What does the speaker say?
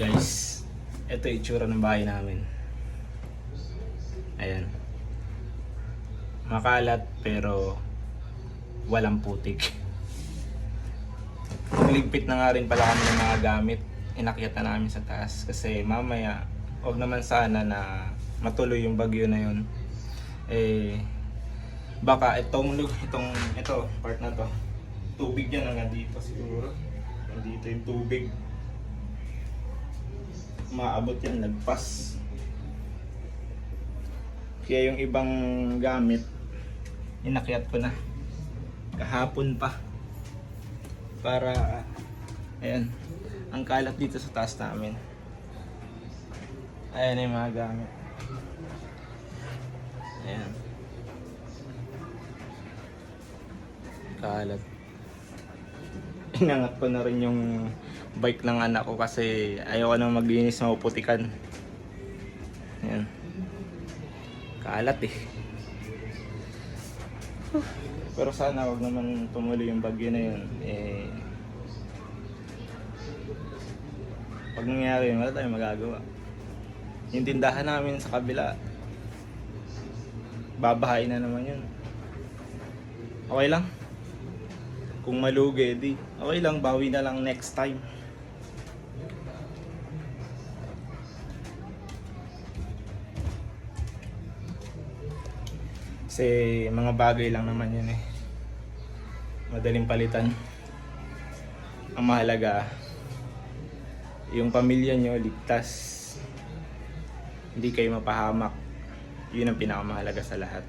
Guys, ito yung itsura ng bahay namin. Ayan. Makalat pero walang putik. Nagligpit na nga rin pala kami ng mga gamit. Inakyat na namin sa taas kasi mamaya wag naman sana na matuloy yung bagyo na yun. Baka ito part na to, tubig yan hanggang dito siguro. Nandito yung tubig. Maabot yan, lagpas. Kaya yung ibang gamit inakyat ko na kahapon pa para ayan, ang kalat dito sa taas namin. Ayan yung mga gamit. Ayan, kalat. Inangat ko na rin yung bike ng anak ko kasi ayoko na maglinis, mapuputikan. Ayan, kalat eh. Pero sana wag naman tumuloy yung bagyo na yun. Pag nangyari yun, wala tayong magagawa. Yung tindahan namin sa kabila, babahain na naman yun. Okay lang. Kung malugi, di okay lang, bawi na lang next time. Kasi mga bagay lang naman yun eh. Madaling palitan. Ang mahalaga, yung pamilya nyo ligtas. Hindi kayo mapahamak. Yun ang pinakamahalaga sa lahat.